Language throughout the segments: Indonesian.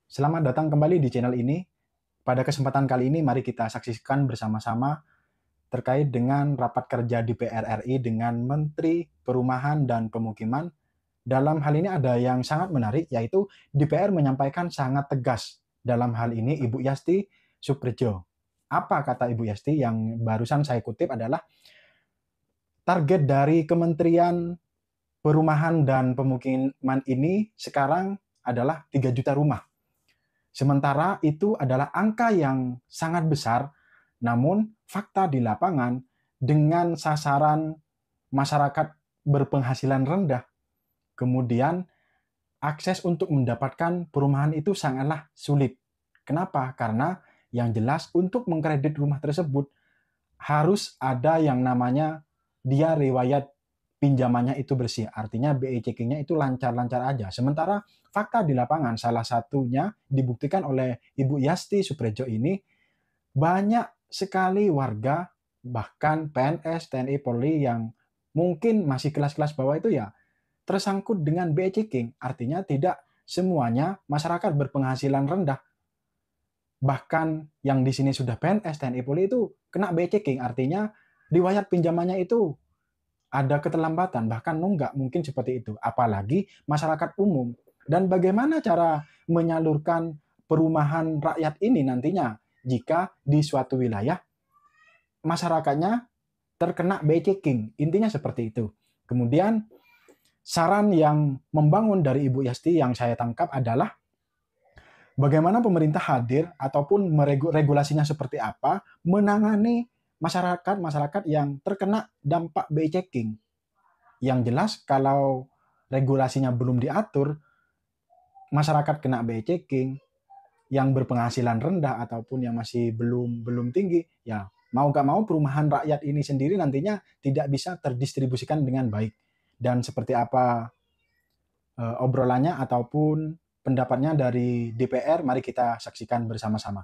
Selamat datang kembali di channel ini. Pada kesempatan kali ini, mari kita saksikan bersama-sama terkait dengan rapat kerja DPR RI dengan Menteri Perumahan dan Pemukiman. Dalam hal ini ada yang sangat menarik, yaitu DPR menyampaikan sangat tegas. Dalam hal ini, Ibu Yasti Suprijo. Apa kata Ibu Yasti yang barusan saya kutip adalah, target dari Kementerian Perumahan dan Pemukiman ini sekarang adalah 3 juta rumah. Sementara itu adalah angka yang sangat besar, namun fakta di lapangan dengan sasaran masyarakat berpenghasilan rendah, kemudian akses untuk mendapatkan perumahan itu sangatlah sulit. Kenapa? Karena yang jelas untuk mengkredit rumah tersebut harus ada yang namanya dia riwayat pinjamannya itu bersih. Artinya BI checking-nya itu lancar-lancar aja. Sementara fakta di lapangan salah satunya dibuktikan oleh Ibu Yasti Suprejo ini, banyak sekali warga bahkan PNS, TNI, Polri yang mungkin masih kelas-kelas bawah itu ya tersangkut dengan BI checking. Artinya tidak semuanya masyarakat berpenghasilan rendah. Bahkan yang di sini sudah PNS, TNI, Polri itu kena BI checking. Artinya riwayat pinjamannya itu ada keterlambatan, bahkan nunggak, mungkin seperti itu. Apalagi masyarakat umum. Dan bagaimana cara menyalurkan perumahan rakyat ini nantinya jika di suatu wilayah masyarakatnya terkena BI checking. Intinya seperti itu. Kemudian saran yang membangun dari Ibu Yasti yang saya tangkap adalah bagaimana pemerintah hadir ataupun regulasinya seperti apa menangani masyarakat-masyarakat yang terkena dampak BI checking. Yang jelas kalau regulasinya belum diatur, masyarakat kena BI checking, yang berpenghasilan rendah ataupun yang masih belum tinggi, ya mau gak mau perumahan rakyat ini sendiri nantinya tidak bisa terdistribusikan dengan baik. Dan seperti apa obrolannya ataupun pendapatnya dari DPR, mari kita saksikan bersama-sama.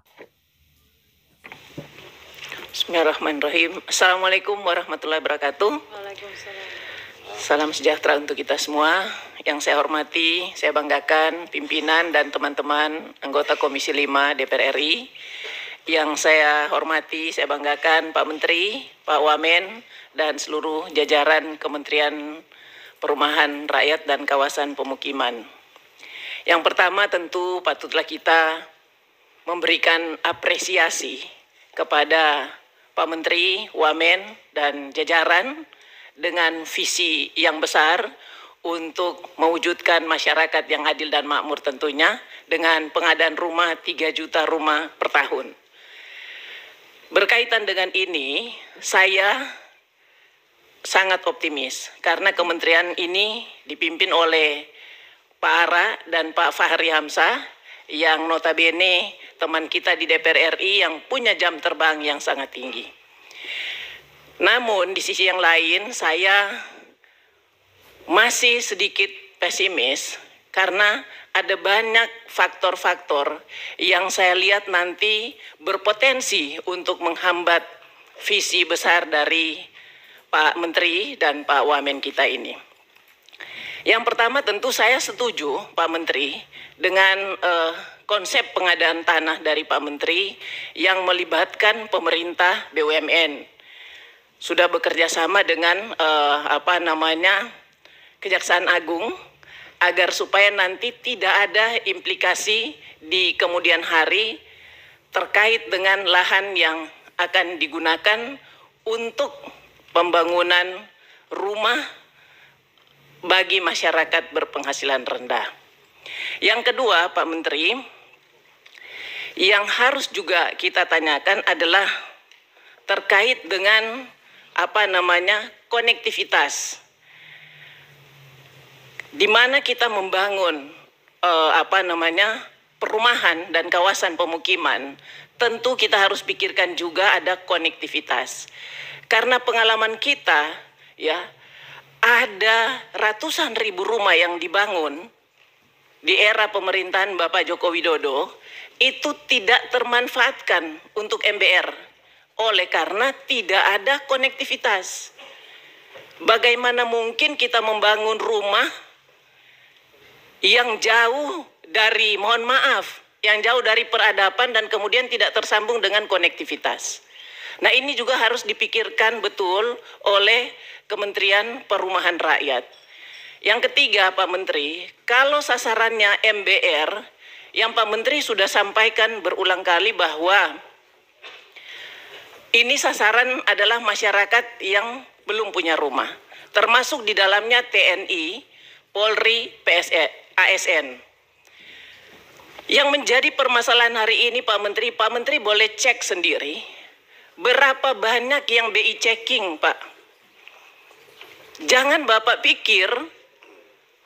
Bismillahirrahmanirrahim. Assalamualaikum warahmatullahi wabarakatuh. Waalaikumsalam. Salam sejahtera untuk kita semua. Yang saya hormati, saya banggakan pimpinan dan teman-teman anggota Komisi 5 DPR RI. Yang saya hormati, saya banggakan Pak Menteri, Pak Wamen, dan seluruh jajaran Kementerian Perumahan Rakyat dan Kawasan Pemukiman. Yang pertama tentu patutlah kita memberikan apresiasi kepada Pak Menteri, Wamen, dan jajaran dengan visi yang besar untuk mewujudkan masyarakat yang adil dan makmur tentunya dengan pengadaan rumah 3 juta rumah per tahun. Berkaitan dengan ini, saya sangat optimis karena kementerian ini dipimpin oleh Pak Ara dan Pak Fahri Hamzah yang notabene teman kita di DPR RI yang punya jam terbang yang sangat tinggi. Namun di sisi yang lain saya masih sedikit pesimis karena ada banyak faktor-faktor yang saya lihat nanti berpotensi untuk menghambat visi besar dari Pak Menteri dan Pak Wamen kita ini. Yang pertama tentu saya setuju Pak Menteri dengan konsep pengadaan tanah dari Pak Menteri yang melibatkan pemerintah BUMN. Sudah bekerja sama dengan Kejaksaan Agung agar supaya nanti tidak ada implikasi di kemudian hari terkait dengan lahan yang akan digunakan untuk pembangunan rumah bagi masyarakat berpenghasilan rendah. Yang kedua, Pak Menteri, yang harus juga kita tanyakan adalah terkait dengan konektivitas. Di mana kita membangun perumahan dan kawasan pemukiman, tentu kita harus pikirkan juga ada konektivitas. Karena pengalaman kita ya ada ratusan ribu rumah yang dibangun di era pemerintahan Bapak Joko Widodo itu tidak termanfaatkan untuk MBR oleh karena tidak ada konektivitas. Bagaimana mungkin kita membangun rumah yang jauh dari, mohon maaf, yang jauh dari peradaban dan kemudian tidak tersambung dengan konektivitas. Nah, ini juga harus dipikirkan betul oleh Kementerian Perumahan Rakyat. Yang ketiga, Pak Menteri, kalau sasarannya MBR, yang Pak Menteri sudah sampaikan berulang kali bahwa ini sasaran adalah masyarakat yang belum punya rumah, termasuk di dalamnya TNI, Polri, ASN. Yang menjadi permasalahan hari ini Pak Menteri boleh cek sendiri berapa banyak yang BI checking, Pak. Jangan Bapak pikir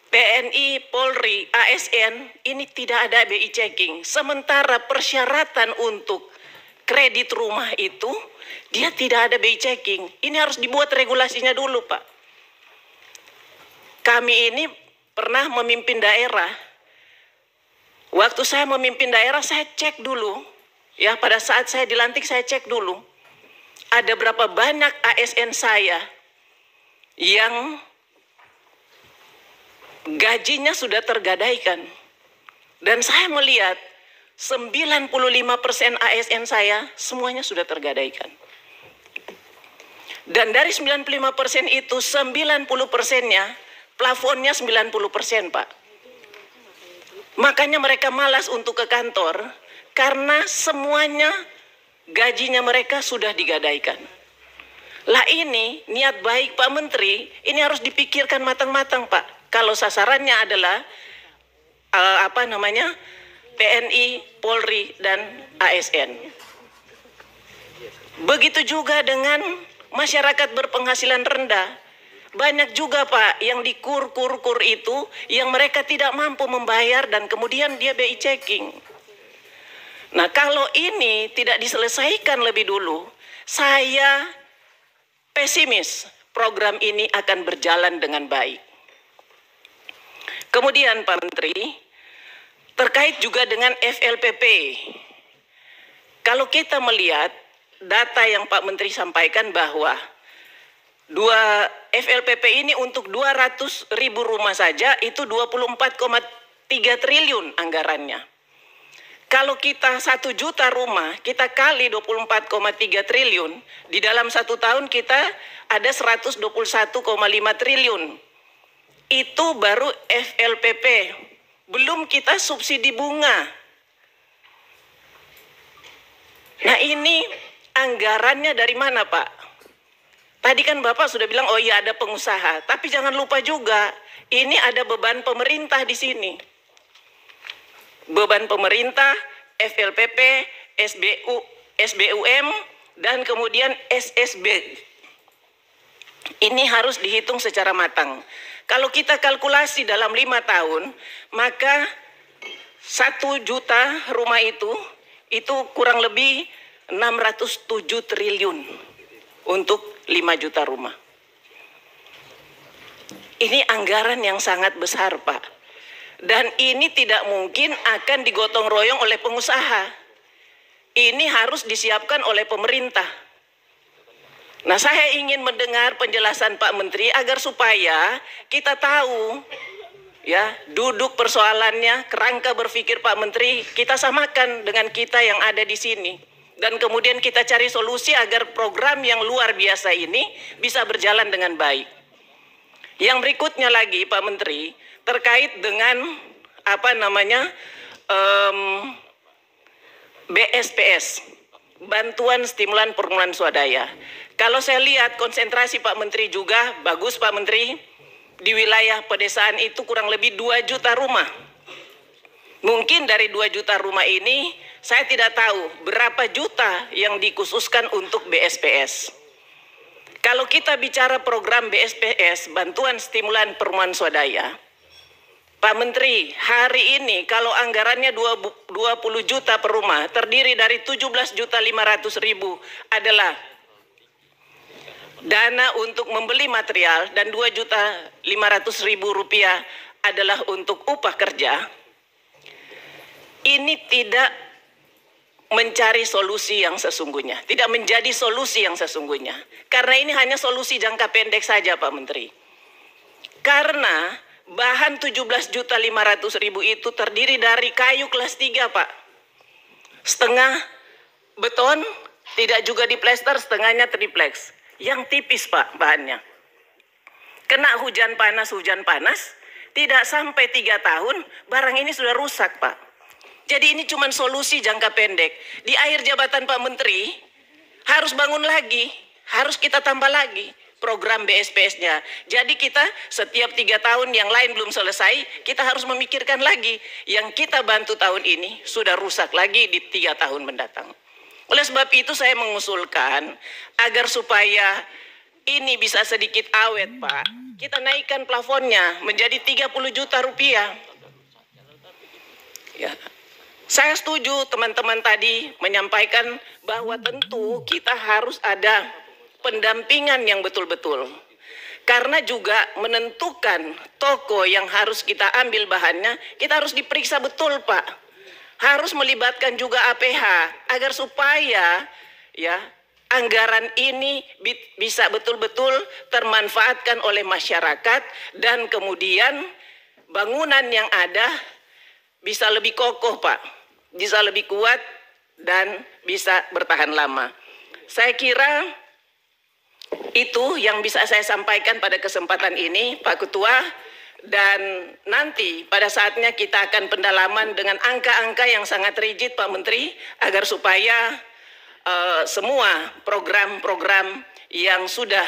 TNI, Polri, ASN ini tidak ada BI checking. Sementara persyaratan untuk kredit rumah itu dia tidak ada BI checking. Ini harus dibuat regulasinya dulu, Pak. Kami ini pernah memimpin daerah. Waktu saya memimpin daerah, saya cek dulu. Ya, pada saat saya dilantik, saya cek dulu. Ada berapa banyak ASN saya yang gajinya sudah tergadaikan. Dan saya melihat 95% ASN saya semuanya sudah tergadaikan. Dan dari 95% itu 90%-nya plafonnya 90%, Pak. Makanya mereka malas untuk ke kantor karena semuanya gajinya mereka sudah digadaikan. Lah ini niat baik Pak Menteri, ini harus dipikirkan matang-matang, Pak. Kalau sasarannya adalah TNI, Polri dan ASN. Begitu juga dengan masyarakat berpenghasilan rendah. Banyak juga Pak yang di kur itu yang mereka tidak mampu membayar dan kemudian dia BI checking. Nah, kalau ini tidak diselesaikan lebih dulu, saya pesimis program ini akan berjalan dengan baik. Kemudian Pak Menteri, terkait juga dengan FLPP. Kalau kita melihat data yang Pak Menteri sampaikan bahwa FLPP ini untuk 200.000 rumah saja itu 24,3 triliun anggarannya. Kalau kita 1 juta rumah, kita kali 24,3 triliun, di dalam 1 tahun kita ada 121,5 triliun. Itu baru FLPP, belum kita subsidi bunga. Nah, ini anggarannya dari mana, Pak? Tadi kan Bapak sudah bilang, oh iya ada pengusaha. Tapi jangan lupa juga, ini ada beban pemerintah di sini. Beban pemerintah, FLPP, SBUM, dan kemudian SSB. Ini harus dihitung secara matang. Kalau kita kalkulasi dalam 5 tahun, maka 1 juta rumah itu kurang lebih 607 triliun untuk 5 juta rumah. Ini anggaran yang sangat besar, Pak. Dan ini tidak mungkin akan digotong royong oleh pengusaha. Ini harus disiapkan oleh pemerintah. Nah, saya ingin mendengar penjelasan Pak Menteri agar supaya kita tahu ya, duduk persoalannya, kerangka berpikir Pak Menteri kita samakan dengan kita yang ada di sini. Dan kemudian kita cari solusi agar program yang luar biasa ini bisa berjalan dengan baik. Yang berikutnya lagi Pak Menteri, terkait dengan BSPS, Bantuan Stimulan Permohonan Swadaya. Kalau saya lihat konsentrasi Pak Menteri juga bagus Pak Menteri, di wilayah pedesaan itu kurang lebih 2 juta rumah. Mungkin dari 2 juta rumah ini saya tidak tahu berapa juta yang dikhususkan untuk BSPS. Kalau kita bicara program BSPS, Bantuan Stimulan Permohonan Swadaya, Pak Menteri, hari ini kalau anggarannya 20 juta per rumah, terdiri dari 17.500.000 adalah dana untuk membeli material dan 2.500.000 rupiah adalah untuk upah kerja. Ini tidak mencari solusi yang sesungguhnya, tidak menjadi solusi yang sesungguhnya. Karena ini hanya solusi jangka pendek saja Pak Menteri. Karena bahan 17.500.000 itu terdiri dari kayu kelas 3 Pak. setengah beton, tidak juga diplester, setengahnya triplex. Yang tipis Pak bahannya. Kena hujan panas, tidak sampai 3 tahun, barang ini sudah rusak Pak. Jadi ini cuma solusi jangka pendek. Di akhir jabatan Pak Menteri, harus bangun lagi, harus kita tambah lagi program BSPS-nya. Jadi kita setiap 3 tahun yang lain belum selesai, kita harus memikirkan lagi. Yang kita bantu tahun ini sudah rusak lagi di 3 tahun mendatang. Oleh sebab itu saya mengusulkan agar supaya ini bisa sedikit awet Pak, kita naikkan plafonnya menjadi 30 juta rupiah. Ya. Saya setuju teman-teman tadi menyampaikan bahwa tentu kita harus ada pendampingan yang betul-betul. Karena juga menentukan toko yang harus kita ambil bahannya, kita harus diperiksa betul Pak. Harus melibatkan juga APH agar supaya ya anggaran ini bisa betul-betul termanfaatkan oleh masyarakat dan kemudian bangunan yang ada bisa lebih kokoh Pak, bisa lebih kuat dan bisa bertahan lama. Saya kira itu yang bisa saya sampaikan pada kesempatan ini Pak Ketua. Dan nanti pada saatnya kita akan pendalaman dengan angka-angka yang sangat rigid Pak Menteri agar supaya semua program-program yang sudah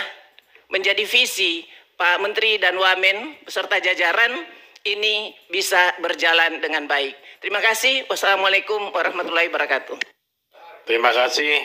menjadi visi Pak Menteri dan Wamen beserta jajaran ini bisa berjalan dengan baik. Terima kasih. Wassalamualaikum warahmatullahi wabarakatuh. Terima kasih.